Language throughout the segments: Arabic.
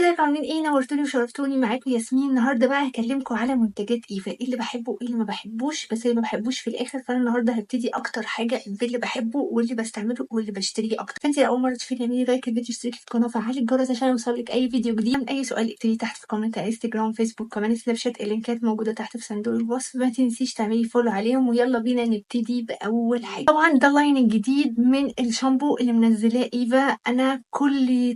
ازيكم عاملين ايه؟ نورتوني وشرفتوني. معاكم ياسمين. النهارده بقى هكلمكم على منتجات ايفا، ايه اللي بحبه وايه اللي ما بحبوش، بس اللي ما بحبوش في الاخر. فانا النهارده هبتدي اكتر حاجه باللي بحبه واللي بستعمله واللي بشتريه اكتر. فانت لو اول مره تشوفيني اعملي لايك الفيديو، اشتركي في القناه، فعلي الجرس عشان يوصلك اي فيديو جديد. من اي سؤال اكتبي تحت في كومنت على انستجرام، فيسبوك، كمان سناب شات، اللينكات موجوده تحت في صندوق الوصف. ما تنسيش تعملي فولو عليهم. ويلا بينا نبتدي باول حاجه. طبعا ده اللاين الجديد من الشامبو اللي منزلاه ايفا. انا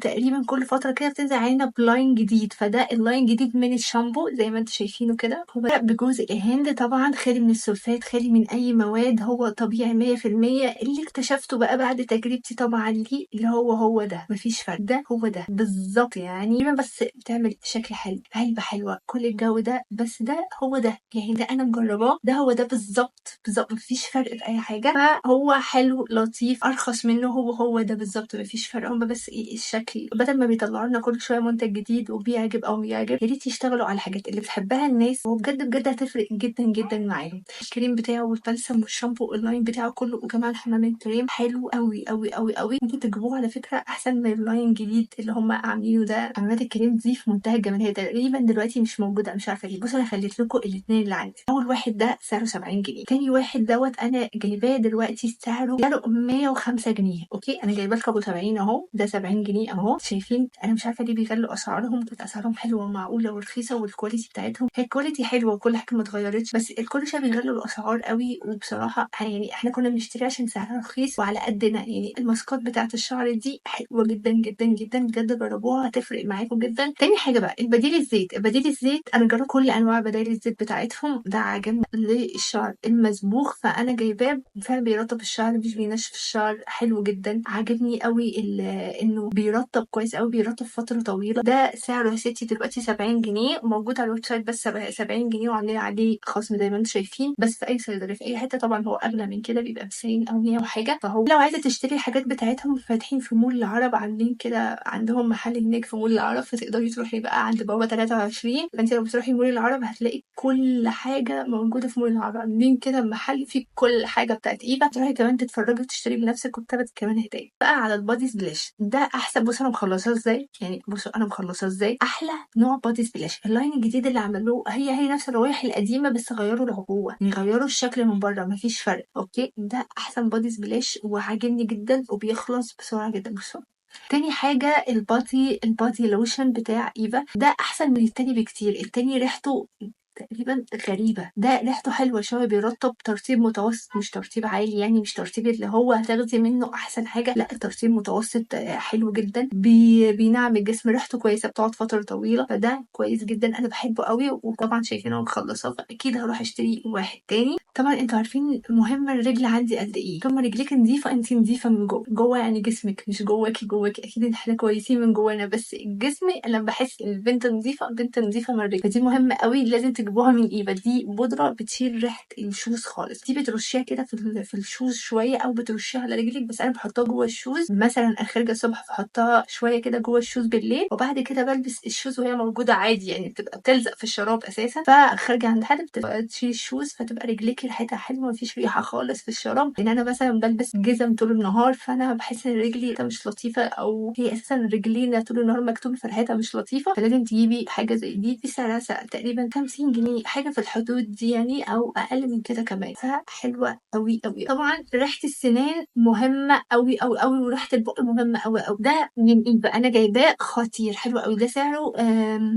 تقريبا كل فتره كده بتنزل علينا بلاين جديد، فده اللاين جديد من الشامبو زي ما انتم شايفينه كده. هو بدأ بجزء الهند، طبعا خالي من السلفات، خالي من اي مواد، هو طبيعي 100%. اللي اكتشفته بقى بعد تجربتي طبعا ليه اللي هو ده، مفيش فرق، ده هو ده بالظبط يعني، بس بتعمل شكل حلو، علبه حلوه، كل الجو ده، بس ده هو ده يعني، ده انا مجرباه، ده هو ده بالظبط بالظبط، مفيش فرق في اي حاجه. فهو حلو لطيف، ارخص منه، هو ده بالظبط، مفيش فرق. هم بس ايه الشكل، بدل ما بيطلعوا لنا كل شويه منتج جديد وبيعجب او بيعجب، يا ريت يشتغلوا على الحاجات اللي بتحبها الناس، وبجد بجد هتفرق جدا جدا معاهم. الكريم بتاعه والبلسم والشامبو اللاين بتاعه كله، وكمان حمام الكريم حلو قوي قوي قوي قوي. ممكن تجيبوه على فكره احسن من اللاين الجديد اللي هم عاملينه ده. حمامات الكريم دي في منتهى الجمال، هي تقريبا دلوقتي مش موجوده، مش عارفه ليه. بصوا انا خليت لكم الاثنين اللي عندي. اول واحد ده سعره 70 جنيه، تاني واحد دوت انا جايباه دلوقتي سعره 105 جنيه. اوكي انا جايبه لكم ابو 70 اهو، ده 70 جنيه اهو. شايفين؟ انا مش عارفه ليه بيغلوا اسعارهم، كانت اسعارهم حلوه ومعقوله ورخيصه، والكواليتي بتاعتهم هي كواليتي حلوه وكل حاجه ما اتغيرتش، بس كل شويه بيغلوا الاسعار قوي. وبصراحه يعني احنا كنا بنشتري عشان سعرها رخيص وعلى قدنا يعني. الماسكات بتاعت الشعر دي حلوه جدا جدا جدا، بجد جربوها هتفرق معاكم جدا. تاني حاجه بقى البديل الزيت. بديل الزيت انا جربت كل انواع بدائل الزيت بتاعتهم، ده عجبني للشعر المصبوغ، فانا جايباه فعلا بيرطب الشعر مش بينشف الشعر، حلو جدا عجبني قوي. انه بيرطب كويس قوي، بيرطب فتره طويله. ده سعره يا ستي دلوقتي 70 جنيه، وموجود على الويب سايت بس 70 جنيه، وعاملين عليه خصم زي ما انتم شايفين. بس في اي صيدليه في اي حته طبعا هو اغلى من كده، بيبقى 90 او 100 وحاجه. فهو لو عايزه تشتري الحاجات بتاعتهم فاتحين في مول العرب، عاملين كده عندهم محل هناك في مول العرب، فتقدري تروحي بقى عند بابا 23. فانت لو بتروحي مول العرب هتلاقي كل حاجه موجوده في مول العرب، عاملين كده محل فيه كل حاجه بتاعت ايفا. تروحي كمان تتفرجي وتشتري بنفسك، وبتاخدي كمان هدايا. بقى على البادي سبلاش ده احسن. بصوا انا مخلصاه ازاي يعني، بصوا انا مخلصاه ازاي. احلى نوع بادي سبلاش اللاين الجديد اللي عملوه، هي نفس الروايح القديمه بس غيروا العبوه، يعني غيروا الشكل من بره، مفيش فرق. اوكي ده احسن بادي سبلاش وعاجبني جدا وبيخلص بسرعه جدا. بصوا تاني حاجة البادي لوشن بتاع ايفا، ده احسن من التاني بكتير. التاني ريحته تقريبا غريبة، ده ريحته حلوة شوية، بيرطب ترطيب متوسط، مش ترطيب عالي يعني، مش ترطيب اللي هو هتاخدي منه احسن حاجة، لا ترطيب متوسط حلو جدا. بينعم الجسم، ريحته كويسة، بتقعد فترة طويلة، فده كويس جدا انا بحبه قوي. وطبعا شايفين انا مخلصاه، فاكيد هروح اشتري واحد تاني. طبعا انتوا عارفين مهم الرجل عندي قد ايه. طول ما رجليك نظيفة انت نظيفة من جوه يعني جسمك، مش جواكي اكيد احنا كويسين من جوانا، بس الجسم انا بحس ان البنت نظيفة، بنت نظيفة من الرجل، فدي مهمة قوي، لازم تجيبوها من ايفا. دي بودرة بتشيل ريحة الشوز خالص، دي بترشيها كده في الشوز شوية، او بترشيها على رجلك، بس انا بحطها جوه الشوز. مثلا انا خارجة الصبح بحطها شوية كده جوه الشوز بالليل، وبعد كده بلبس الشوز وهي موجودة عادي يعني، بتبقى بتلزق في الشراب اساسا. فخارجة عند حد بتبقى تشيل الشوز، فتبقى رجليكي ريحتها حلوة، مفيش ريحة خالص في الشراب. لان انا مثلا بلبس جزم طول النهار، فانا بحس ان رجلي مش لطيفة، او هي اساسا رجلينا طول النهار مكتوب في ريحتها مش لطيفة. فلازم تجيبي حاجة زي دي سعرها تقريبا 50 جنيه حاجة في الحدود دي يعني، او اقل من كده كمان، فحلوة قوي قوي. طبعا ريحة السنان مهمة قوي قوي قوي، وريحة البق مهمة قوي قوي. ده من ايفا انا جايباه خطير، حلو قوي. ده سعره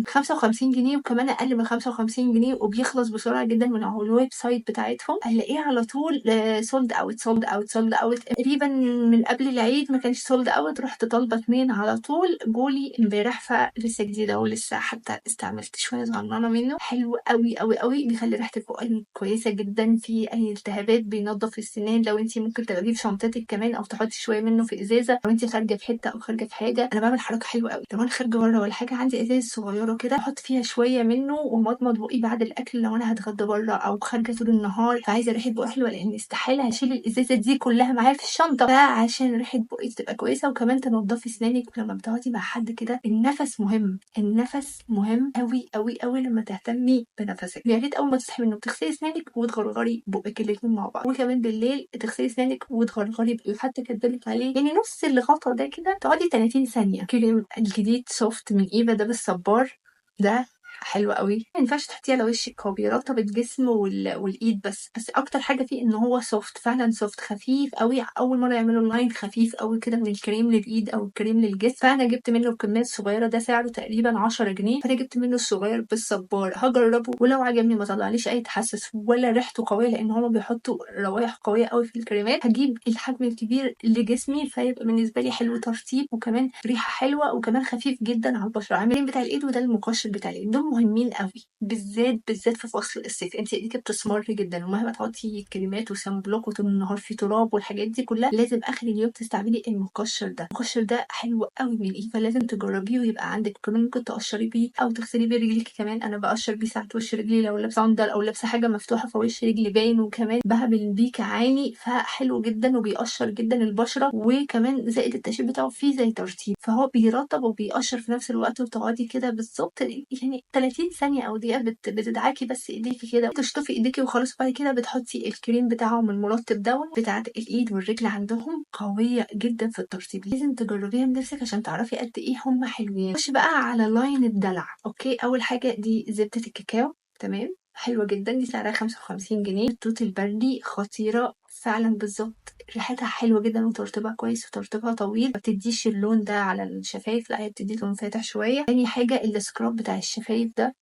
55 جنيه، وكمان اقل من 55 جنيه، وبيخلص بسرعة جدا من على الويب سايت بتاعتهم. هلاقيه على طول سولد اوت سولد اوت سولد اوت. تقريبا من قبل العيد ما كانش سولد اوت، رحت طالبة 2 على طول، جولي امبارح، فلسه جديدة ولسه حتى استعملت شوية صغننة منه. حلو قوي قوي قوي، بيخلي ريحة البق كويسة جدا، في اي التهابات، بينظف السنان. لو انتي ممكن تاخديه في شنطتك كمان، او تحطي شوية منه في ازازة لو انتي خارجة في حتة او خارجة في حاجة. انا بعمل حركة حلوة قوي لو انا خارجة بره ولا حاجة، عندي ازازة صغيرة كده، احط فيها شوية منه ومضمض بقي بعد الاكل، لو انا هتغدى بره او خارجة طول النهار فعايزة ريحة بقي حلوة، لان استحالة هشيل الازازة دي كلها معايا في الشنطة. فعشان ريحة بقي تبقى كويسة، وكمان تنضفي اسنانك لما بتقعدي مع حد كده. النفس مهم، النفس مهم قوي قوي قوي لما تهتمي بنفسك. يا ريت اول ما تصحي من النوم تغسلي اسنانك وتغرغري بقك الاتنين مع بعض، وكمان بالليل تغسلي اسنانك وتغرغري بقك. حتى كاتبالك عليه يعني نص الغطا ده كده تقعدي 30 ثانيه. كريم الجديد سوفت من ايفا ده بالصبار ده حلو قوي، ما ينفعش تحطيه على وشك، هو بيرطب الجسم والايد بس اكتر حاجه فيه ان هو سوفت، فعلا سوفت خفيف قوي. اول مره يعملوا لاين خفيف قوي كده من الكريم للايد او الكريم للجسم، فانا جبت منه الكميه الصغيره، ده سعره تقريبا 10 جنيه، فانا جبت منه الصغير بالصبار. هجربه ولو عجبني ما طلعليش اي تحسس ولا ريحته قويه، لان هما بيحطوا روايح قويه قوي في الكريمات، هجيب الحجم الكبير لجسمي، فيبقى بالنسبه لي حلو ترطيب وكمان ريحه حلوه وكمان خفيف جدا على البشره. عاملين بتاع الايد وده المقشر بتاع الايد، دول مهمين قوي بالذات في فصل الصيف. انت ايديك بتسمر جدا، ومهما تحطي كريمات وسان بلوك وطول النهار في تراب والحاجات دي كلها، لازم اخر اليوم تستعملي المقشر ده. المقشر ده حلو قوي من ايفا، لازم تجربيه ويبقى عندك. كمان ممكن تقشري بيه او تغسلي بيه رجليك كمان، انا بقشر بيه ساعات وش رجلي لو لابسه صندل او لابسه حاجه مفتوحه فوش رجلي باين، وكمان بهبل بيه كعاني، فحلو جدا وبيقشر جدا البشره، وكمان زائد التقشير بتاعه فيه زي ترطيب، فهو بيرطب وبيقشر في نفس الوقت. وتقعدي كده بالظبط يعني 30 ثانيه او دقيقه بتدعكي بس ايديكي كده، تشطفي ايديكي وخلاص. بعد كده بتحطي الكريم بتاعهم المرطب ده بتاعت الايد والرجل، عندهم قويه جدا في الترطيب، لازم تجربيها بنفسك عشان تعرفي قد ايه هم حلوين. خش بقى على لاين الدلع. اوكي، اول حاجه دي زبده الكاكاو، تمام، حلوه جدا، دي سعرها 55 جنيه. التوت البردي خطيره فعلا بالظبط، ريحتها حلوه جدا وترطيبها كويس وترطيبها طويل، ما بتديش اللون ده على الشفايف، لا هي بتدي لون فاتح شويه. تاني حاجه السكراب بتاع الشفايف ده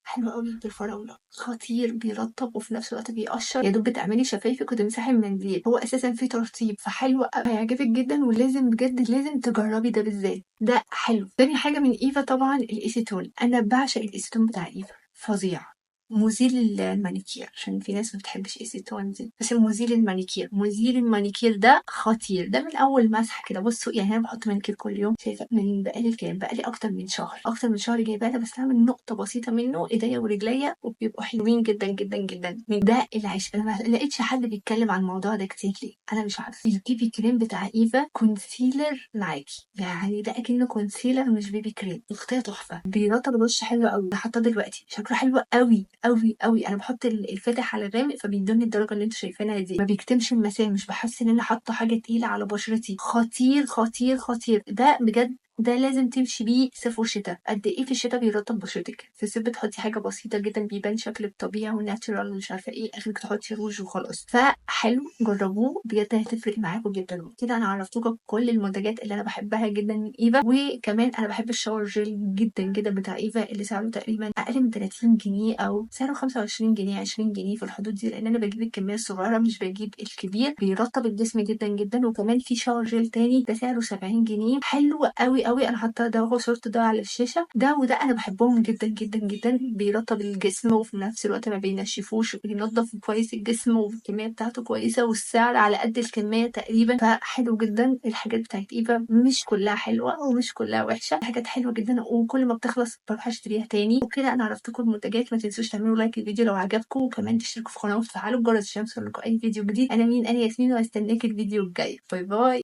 حلو قوي بالفراولة، خطير، بيرطب وفي نفس الوقت بيقشر، يا دوب بتعملي شفايفك وتمسحي المنديل، هو اساسا فيه ترطيب فحلو قوي، هيعجبك جدا، ولازم بجد لازم تجربي ده بالذات، ده حلو. تاني حاجه من ايفا طبعا الايسيتون، انا بعشق الايسيتون بتاع ايفا، فظيع، مزيل المانيكير، عشان في ناس ما بتحبش ايسيتون دي، بس مزيل المانيكير، مزيل المانيكير ده خطير، ده من اول مسح كده. بصوا يعني انا بحط مانيكير كل يوم، شايفه من بقالي كام، بقالي اكتر من شهر جايبه ده، بستعمل نقطه بسيطه منه ايديا ورجليا وبيبقوا حلوين جدا جدا جدا. من ده العيش، انا ما لقيتش حد بيتكلم عن الموضوع ده كتير ليه، انا مش عارفه. البيبي كريم بتاع ايفا كونسيلر معاكي، يعني ده اكنه كونسيلر مش بيبي كريم، اختها تحفه، بيرطب الوش حلو قوي، حاطاه دلوقتي شكله حلو قوي قوي قوي. انا بحط الفاتح على الغامق فبيدوني الدرجه اللي انتوا شايفينها دي، ما بيكتمش المسام، مش بحس ان انا حاطه حاجه تقيله على بشرتي، خطير خطير خطير ده بجد، ده لازم تمشي بيه صيف وشتاء. قد ايه في الشتاء بيرطب بشرتك، في الصيف بتحطي حاجه بسيطه جدا بيبان شكلك طبيعي وناتشورال ومش عارفه ايه، اخرك تحطي روج وخلاص. فحلو، جربوه بجد هتفرق معاكم جدا. كده انا عرفتكم كل المنتجات اللي انا بحبها جدا من ايفا، وكمان انا بحب الشاور جيل جدا جدا بتاع ايفا اللي سعره تقريبا اقل من 30 جنيه او سعره 25 جنيه 20 جنيه في الحدود دي، لان انا بجيب الكميه الصغيره مش بجيب الكبير، بيرطب الجسم جدا جدا. وكمان في شاور جيل تاني ده سعره 70 جنيه، حلو قوي قوي، انا حاطه ده وهو صورته ده على الشاشه، ده وده انا بحبهم جدا جدا جدا، بيرطب الجسم وفي نفس الوقت ما بينشفوش، وبينضف كويس الجسم والكميه بتاعته كويسه والسعر على قد الكميه تقريبا، فحلو جدا. الحاجات بتاعت ايفا مش كلها حلوه ومش كلها وحشه، حاجات حلوه جدا وكل ما بتخلص بروح اشتريها تاني. وكده انا عرفتكم المنتجات، ما تنسوش تعملوا لايك للفيديو لو عجبكم، وكمان تشتركوا في القناه وتفعلوا الجرس عشان يوصلكوا اي فيديو جديد. انا ياسمين، وهستناك الفيديو الجاي. باي باي.